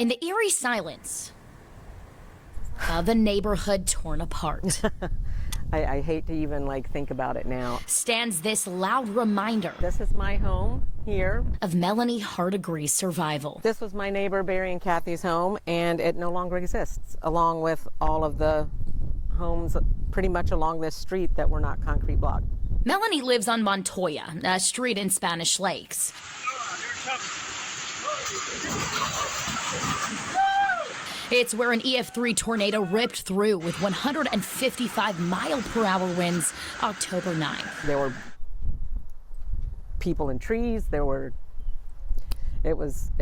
In the eerie silence of a neighborhood torn apart I hate to even think about it now. stands this loud reminder. This is my home here. Of Melanie Hardegree's survival. This was my neighbor Barry and Kathy's home, and it no longer exists, along with all of the homes pretty much along this street that were not concrete blocked. Melanie lives on Montoya, a street in Spanish Lakes. It's where an EF3 tornado ripped through with 155-mile-per-hour winds October 9th. There were people in trees. It was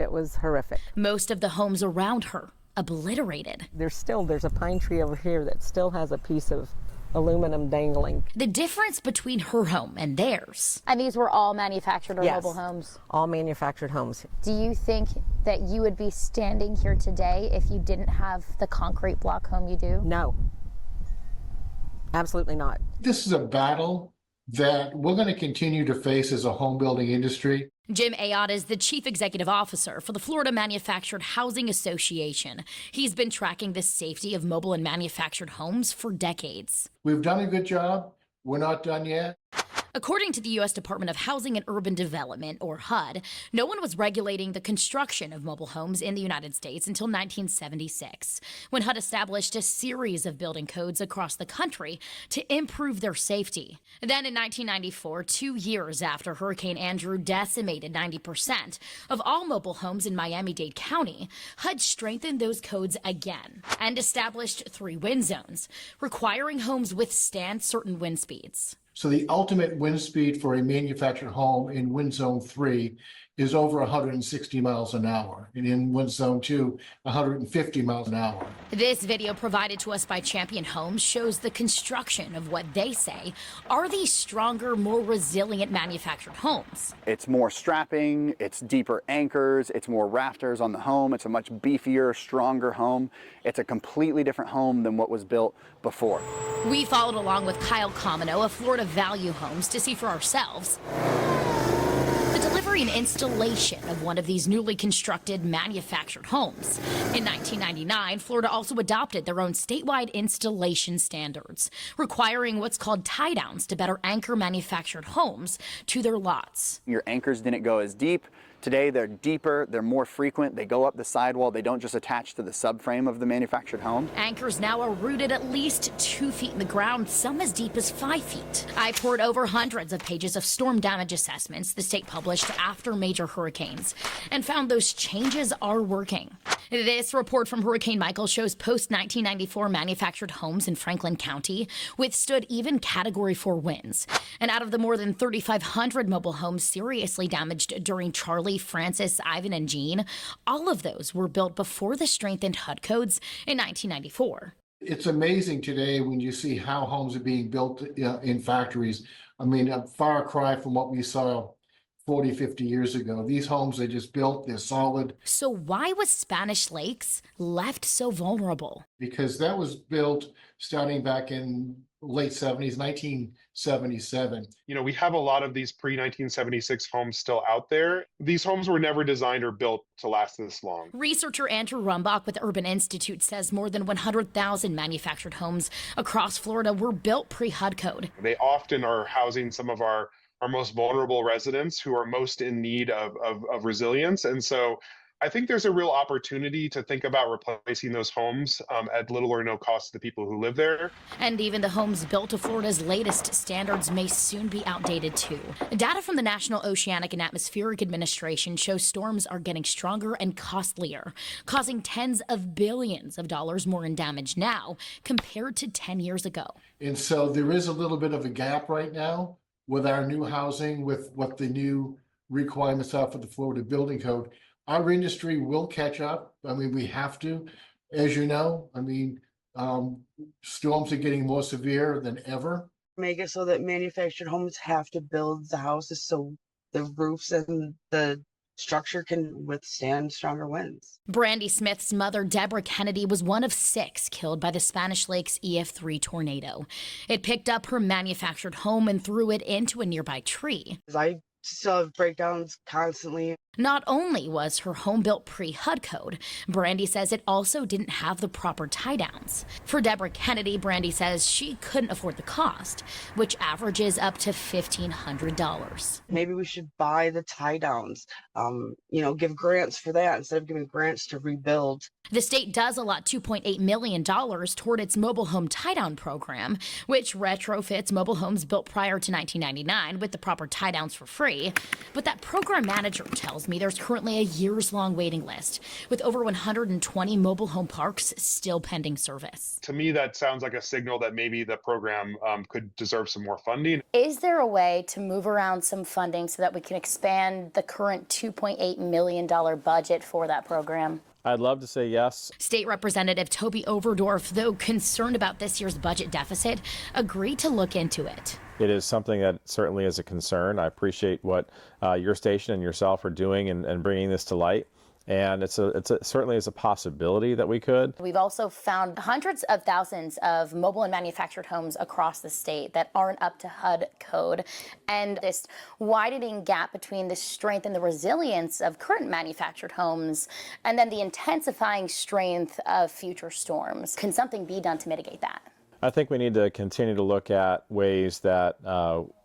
horrific. Most of the homes around her obliterated. There's a pine tree over here that still has a piece of aluminum dangling. The difference between her home and theirs. And these were all manufactured or Yes, mobile homes? All manufactured homes. Do you think that you would be standing here today if you didn't have the concrete block home you do? No. Absolutely not. This is a battle that we're going to continue to face as a home building industry. Jim Ayotte is the chief executive officer for the Florida Manufactured Housing Association. He's been tracking the safety of mobile and manufactured homes for decades. We've done a good job. We're not done yet. According to the U.S. Department of Housing and Urban Development, or HUD, no one was regulating the construction of mobile homes in the United States until 1976, when HUD established a series of building codes across the country to improve their safety. Then in 1994, 2 years after Hurricane Andrew decimated 90% of all mobile homes in Miami-Dade County, HUD strengthened those codes again and established 3 wind zones, requiring homes withstand certain wind speeds. So the ultimate wind speed for a manufactured home in wind zone 3 is over 160 miles an hour, and in wind zone 2, 150 miles an hour. This video provided to us by Champion Homes shows the construction of what they say are these stronger, more resilient manufactured homes. It's more strapping, it's deeper anchors, it's more rafters on the home, it's a much beefier, stronger home. It's a completely different home than what was built before. We followed along with Kyle Comino of Florida Value Homes to see for ourselves the delivery and installation of one of these newly constructed manufactured homes. In 1999, Florida also adopted their own statewide installation standards, requiring what's called tie-downs to better anchor manufactured homes to their lots. Your anchors didn't go as deep. Today they're deeper, they're more frequent, they go up the sidewall, they don't just attach to the subframe of the manufactured home. Anchors now are rooted at least 2 feet in the ground, some as deep as 5 feet. I poured over hundreds of pages of storm damage assessments the state published after major hurricanes and found those changes are working. This report from Hurricane Michael shows post-1994 manufactured homes in Franklin County withstood even Category 4 winds. And out of the more than 3,500 mobile homes seriously damaged during Charlie, Francis, Ivan, and Jean, all of those were built before the strengthened HUD codes in 1994. It's amazing today when you see how homes are being built in factories. I mean, a far cry from what we saw 40, 50 years ago. These homes are just built, they're solid. So why was Spanish Lakes left so vulnerable? Because that was built starting back in late 70s, 1977. You know, we have a lot of these pre-1976 homes still out there. These homes were never designed or built to last this long. Researcher Andrew Rumbach with the Urban Institute says more than 100,000 manufactured homes across Florida were built pre-HUD code. They often are housing some of our most vulnerable residents who are most in need of resilience. And so I think there's a real opportunity to think about replacing those homes at little or no cost to the people who live there. And even the homes built to Florida's latest standards may soon be outdated too. Data from the National Oceanic and Atmospheric Administration shows storms are getting stronger and costlier, causing tens of billions of dollars more in damage now compared to 10 years ago. And so there is a little bit of a gap right now with our new housing, with what the new requirements are for the Florida Building Code. Our industry will catch up. I mean, we have to, as you know. I mean, storms are getting more severe than ever. Make it so that manufactured homes have to build the houses so the roofs and the structure can withstand stronger winds. Brandy Smith's mother, Deborah Kennedy, was one of 6 killed by the Spanish Lakes EF3 tornado. It picked up her manufactured home and threw it into a nearby tree. I still have breakdowns constantly. Not only was her home built pre-HUD code, Brandy says it also didn't have the proper tie-downs. For Deborah Kennedy, Brandy says she couldn't afford the cost, which averages up to $1,500. Maybe we should buy the tie downs, give grants for that instead of giving grants to rebuild. The state does allot $2.8 million toward its mobile home tie-down program, which retrofits mobile homes built prior to 1999 with the proper tie-downs for free. But that program manager tells me there's currently a years-long waiting list, with over 120 mobile home parks still pending service. To me, that sounds like a signal that maybe the program could deserve some more funding. Is there a way to move around some funding so that we can expand the current $2.8 million budget for that program? I'd love to say yes. State Representative Toby Overdorf, though concerned about this year's budget deficit, agreed to look into it. It is something that certainly is a concern. I appreciate what your station and yourself are doing and bringing this to light. And it certainly is a possibility that we could. We've also found hundreds of thousands of mobile and manufactured homes across the state that aren't up to HUD code. And this widening gap between the strength and the resilience of current manufactured homes and then the intensifying strength of future storms. Can something be done to mitigate that? I think we need to continue to look at ways that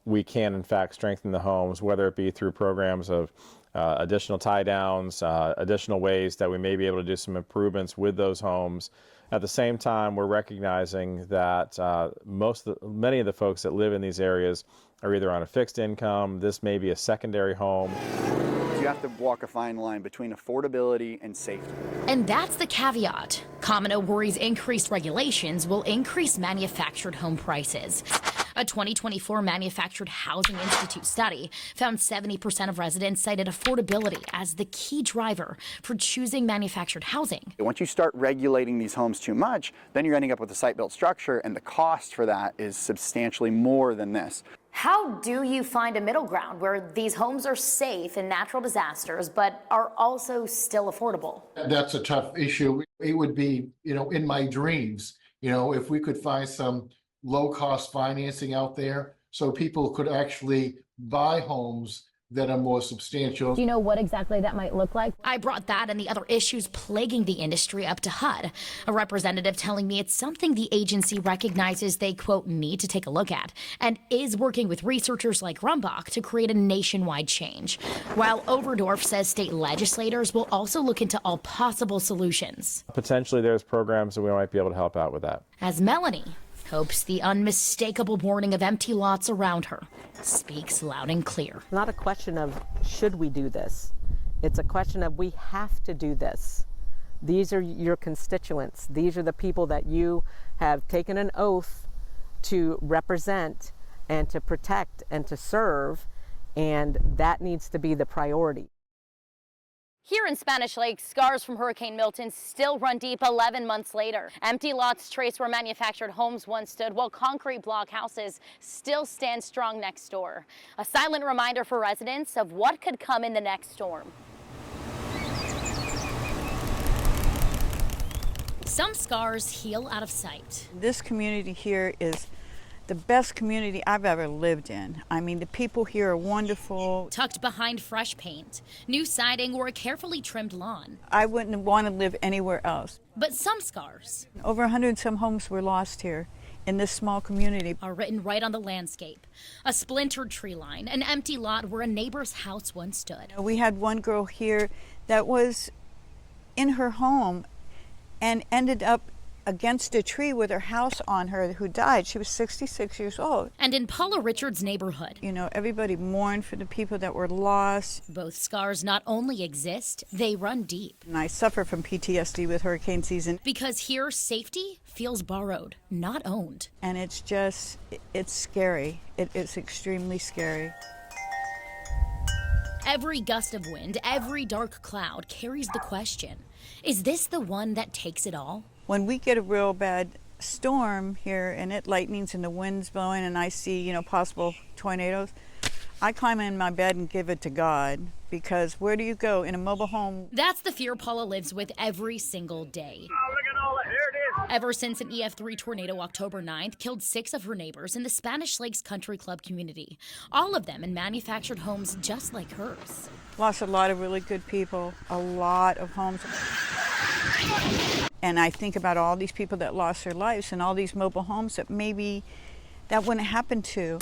we can, in fact, strengthen the homes, whether it be through programs of additional tie downs, additional ways that we may be able to do some improvements with those homes. At the same time, we're recognizing that many of the folks that live in these areas are either on a fixed income. This may be a secondary home. You have to walk a fine line between affordability and safety. And that's the caveat. Kamino worries increased regulations will increase manufactured home prices. A 2024 Manufactured Housing Institute study found 70% of residents cited affordability as the key driver for choosing manufactured housing. Once you start regulating these homes too much, then you're ending up with a site-built structure, and the cost for that is substantially more than this. How do you find a middle ground where these homes are safe in natural disasters, but are also still affordable? That's a tough issue. It would be, in my dreams, if we could find some low-cost financing out there so people could actually buy homes that are more substantial. Do you know what exactly that might look like? I brought that and the other issues plaguing the industry up to HUD. A representative telling me it's something the agency recognizes they, quote, need to take a look at, and is working with researchers like Rumbach to create a nationwide change. While Overdorf says state legislators will also look into all possible solutions. Potentially there's programs that we might be able to help out with that. As Melanie hopes the unmistakable warning of empty lots around her speaks loud and clear. It's not a question of should we do this. It's a question of we have to do this. These are your constituents. These are the people that you have taken an oath to represent and to protect and to serve, and that needs to be the priority. Here in Spanish Lake, scars from Hurricane Milton still run deep 11 months later. Empty lots trace where manufactured homes once stood, while concrete block houses still stand strong next door. A silent reminder for residents of what could come in the next storm. Some scars heal out of sight. This community here is the best community I've ever lived in. I mean, the people here are wonderful. Tucked behind fresh paint, new siding, or a carefully trimmed lawn. I wouldn't want to live anywhere else. But some scars Over 100 and some homes were lost here in this small community. are written right on the landscape. A splintered tree line, an empty lot where a neighbor's house once stood. We had one girl here that was in her home and ended up against a tree with her house on her, who died. She was 66 years old. And in Paula Richards' neighborhood, Everybody mourned for the people that were lost. both scars not only exist, they run deep. And I suffer from PTSD with hurricane season. Because here, safety feels borrowed, not owned. And it's scary. It is extremely scary. Every gust of wind, every dark cloud carries the question, is this the one that takes it all? When we get a real bad storm here and it lightnings and the wind's blowing and I see, possible tornadoes, I climb in my bed and give it to God, because where do you go in a mobile home? That's the fear Paula lives with every single day. Oh, look at all that. Here it is. Ever since an EF3 tornado October 9th killed 6 of her neighbors in the Spanish Lakes Country Club community, all of them in manufactured homes just like hers. Lost a lot of really good people, a lot of homes. And I think about all these people that lost their lives and all these mobile homes that maybe that wouldn't happen to.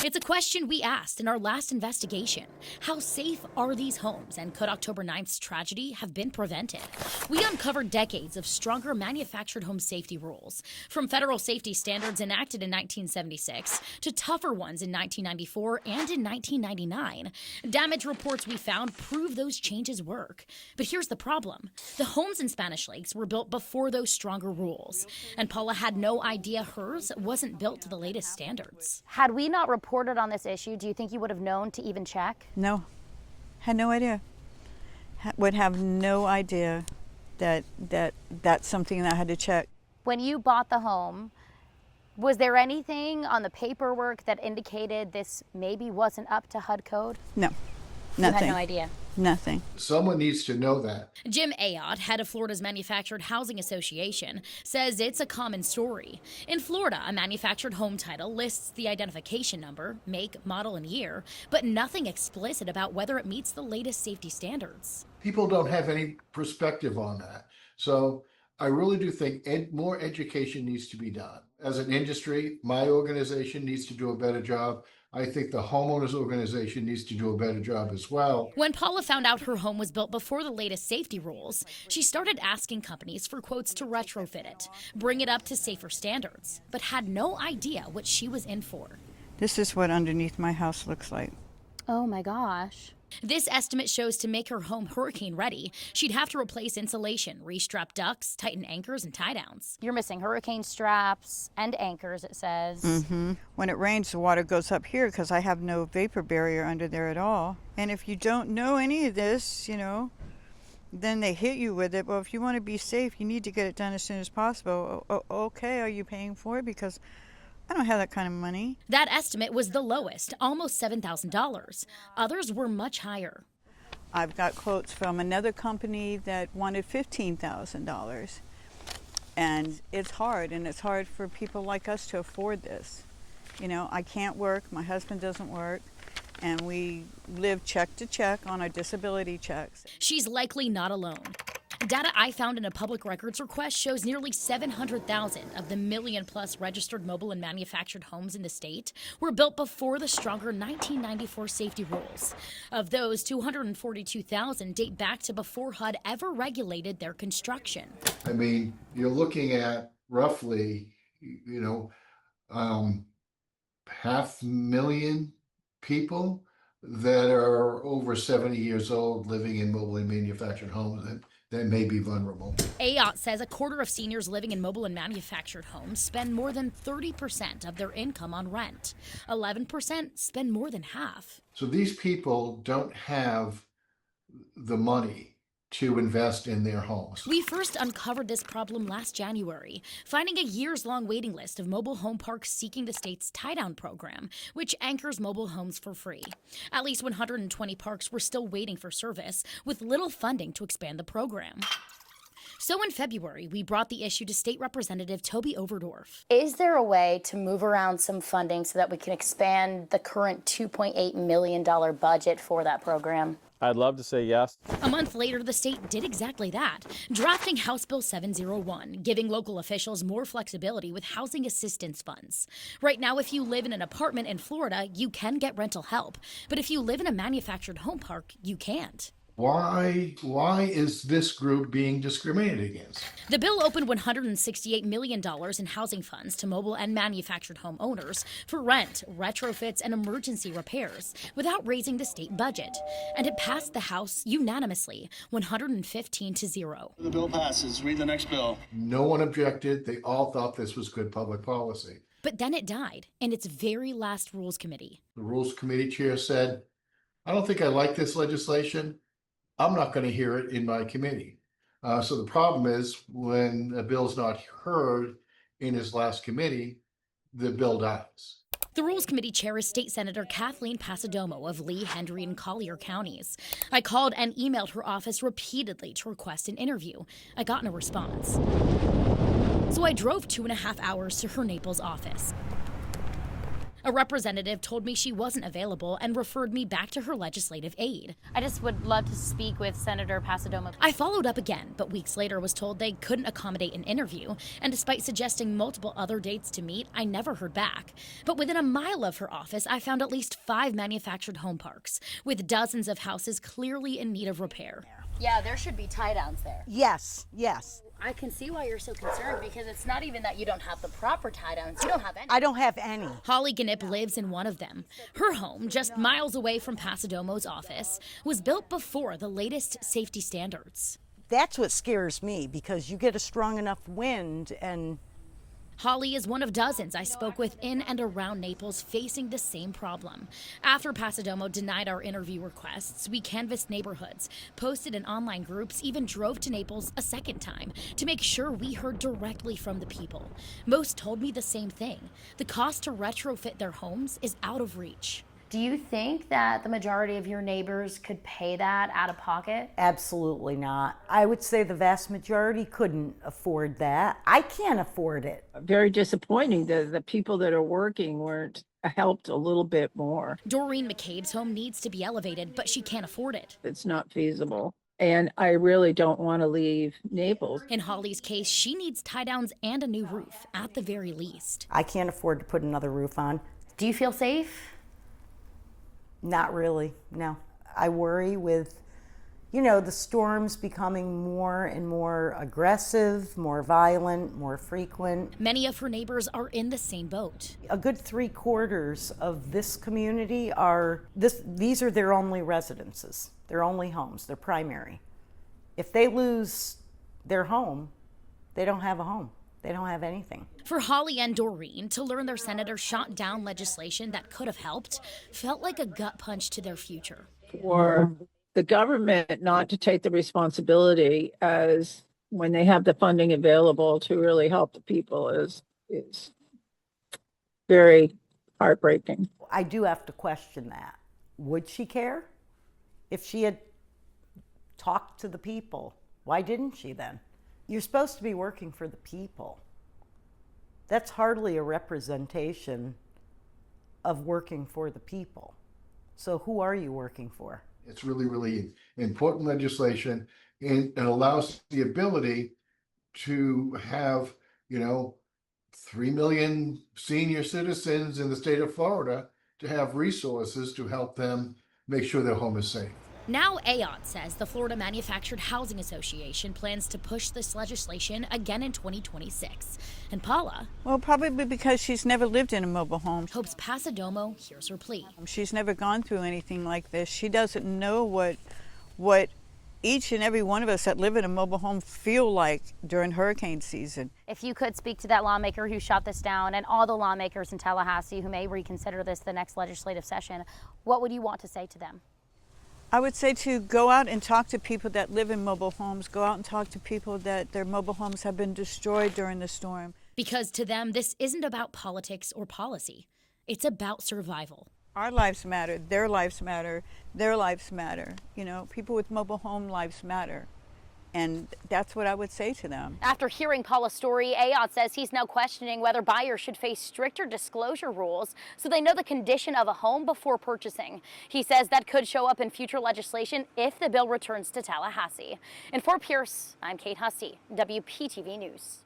It's a question we asked in our last investigation. How safe are these homes, and could October 9th's tragedy have been prevented? We uncovered decades of stronger manufactured home safety rules, from federal safety standards enacted in 1976 to tougher ones in 1994 and in 1999. Damage reports we found prove those changes work. But here's the problem. The homes in Spanish Lakes were built before those stronger rules, and Paula had no idea hers wasn't built to the latest standards. Had we not reported on this issue, do you think you would have known to even check? No, had no idea. Would have no idea that that's something that I had to check. When you bought the home, was there anything on the paperwork that indicated this maybe wasn't up to HUD code? No, You nothing. had no idea. Nothing. Someone needs to know that. Jim Ayotte, head of Florida's Manufactured Housing Association, says it's a common story. In Florida, a manufactured home title lists the identification number, make, model, and year, but nothing explicit about whether it meets the latest safety standards. People don't have any perspective on that. So I really do think more education needs to be done. As an industry, my organization needs to do a better job. I think the homeowners organization needs to do a better job as well. When Paula found out her home was built before the latest safety rules, she started asking companies for quotes to retrofit it, bring it up to safer standards, but had no idea what she was in for. This is what underneath my house looks like. Oh my gosh. This estimate shows to make her home hurricane ready, she'd have to replace insulation, restrap ducts, tighten anchors, and tie downs. You're missing hurricane straps and anchors, it says. When it rains, the water goes up here because I have no vapor barrier under there at all. And if you don't know any of this, then they hit you with it. Well, if you want to be safe, you need to get it done as soon as possible. Okay, are you paying for it? Because I don't have that kind of money. That estimate was the lowest, almost $7,000. Others were much higher. I've got quotes from another company that wanted $15,000. And it's hard for people like us to afford this. I can't work, my husband doesn't work, and we live check to check on our disability checks. She's likely not alone. Data I found in a public records request shows nearly 700,000 of the million-plus registered mobile and manufactured homes in the state were built before the stronger 1994 safety rules. Of those, 242,000 date back to before HUD ever regulated their construction. I mean, you're looking at roughly, 500,000 people that are over 70 years old living in mobile and manufactured homes that may be vulnerable. Ayotte says a quarter of seniors living in mobile and manufactured homes spend more than 30% of their income on rent. 11% spend more than half. So these people don't have the money to invest in their homes. We first uncovered this problem last January, finding a years-long waiting list of mobile home parks seeking the state's tie-down program, which anchors mobile homes for free. At least 120 parks were still waiting for service, with little funding to expand the program. So in February, we brought the issue to State Representative Toby Overdorf. Is there a way to move around some funding so that we can expand the current $2.8 million budget for that program? I'd love to say yes. A month later, the state did exactly that, drafting House Bill 701, giving local officials more flexibility with housing assistance funds. Right now, if you live in an apartment in Florida, you can get rental help. But if you live in a manufactured home park, you can't. Why is this group being discriminated against? The bill opened $168 million in housing funds to mobile and manufactured home owners for rent, retrofits, and emergency repairs without raising the state budget. And it passed the House unanimously, 115-0. The bill passes. Read the next bill. No one objected. They all thought this was good public policy. But then it died in its very last Rules Committee. The Rules Committee chair said, I don't think I like this legislation. I'm not going to hear it in my committee. So the problem is when a bill's not heard in his last committee, the bill dies. The Rules Committee chair is State Senator Kathleen Pasadomo of Lee, Hendry, and Collier counties. I called and emailed her office repeatedly to request an interview. I got no response. So I drove 2.5 hours to her Naples office. A representative told me she wasn't available and referred me back to her legislative aide. I just would love to speak with Senator Pasadomo. I followed up again, but weeks later was told they couldn't accommodate an interview, and despite suggesting multiple other dates to meet, I never heard back. But within a mile of her office, I found at least 5 manufactured home parks, with dozens of houses clearly in need of repair. Yeah, there should be tie downs there. Yes, yes. I can see why you're so concerned, because it's not even that you don't have the proper tie downs. You don't have any. I don't have any. Holly Gnip lives in one of them. Her home, just miles away from Pasadomo's office, was built before the latest safety standards. That's what scares me, because you get a strong enough wind and... Holly is one of dozens I spoke with in and around Naples facing the same problem. After Pasadomo denied our interview requests, we canvassed neighborhoods, posted in online groups, even drove to Naples a second time to make sure we heard directly from the people. Most told me the same thing. The cost to retrofit their homes is out of reach. Do you think that the majority of your neighbors could pay that out of pocket? Absolutely not. I would say the vast majority couldn't afford that. I can't afford it. Very disappointing that the people that are working weren't helped a little bit more. Doreen McCabe's home needs to be elevated, but she can't afford it. It's not feasible. And I really don't want to leave Naples. In Holly's case, she needs tie downs and a new roof, at the very least. I can't afford to put another roof on. Do you feel safe? Not really, no. I worry with, the storms becoming more and more aggressive, more violent, more frequent. Many of her neighbors are in the same boat. A good 3/4 of this community these are their only residences, their only homes, their primary. If they lose their home, they don't have a home. They don't have anything. For Holly and Doreen, to learn their senator shot down legislation that could have helped felt like a gut punch to their future. For the government not to take the responsibility as when they have the funding available to really help the people is very heartbreaking. I do have to question that. Would she care? If she had talked to the people, why didn't she then? You're supposed to be working for the people. That's hardly a representation of working for the people. So who are you working for? It's really, really important legislation, and it allows the ability to have, 3 million senior citizens in the state of Florida to have resources to help them make sure their home is safe. Now AOT says the Florida Manufactured Housing Association plans to push this legislation again in 2026. And Paula, Well, probably because she's never lived in a mobile home. hopes Pasadomo hears her plea. She's never gone through anything like this. She doesn't know what each and every one of us that live in a mobile home feel like during hurricane season. If you could speak to that lawmaker who shot this down and all the lawmakers in Tallahassee who may reconsider this the next legislative session, what would you want to say to them? I would say to go out and talk to people that live in mobile homes. Go out and talk to people that their mobile homes have been destroyed during the storm. Because to them, this isn't about politics or policy. It's about survival. Our lives matter. Their lives matter. Their lives matter. People with mobile home lives matter. And that's what I would say to them. After hearing Paula's story, AOT says he's now questioning whether buyers should face stricter disclosure rules so they know the condition of a home before purchasing. He says that could show up in future legislation if the bill returns to Tallahassee. In Fort Pierce, I'm Kate Hussey, WPTV News.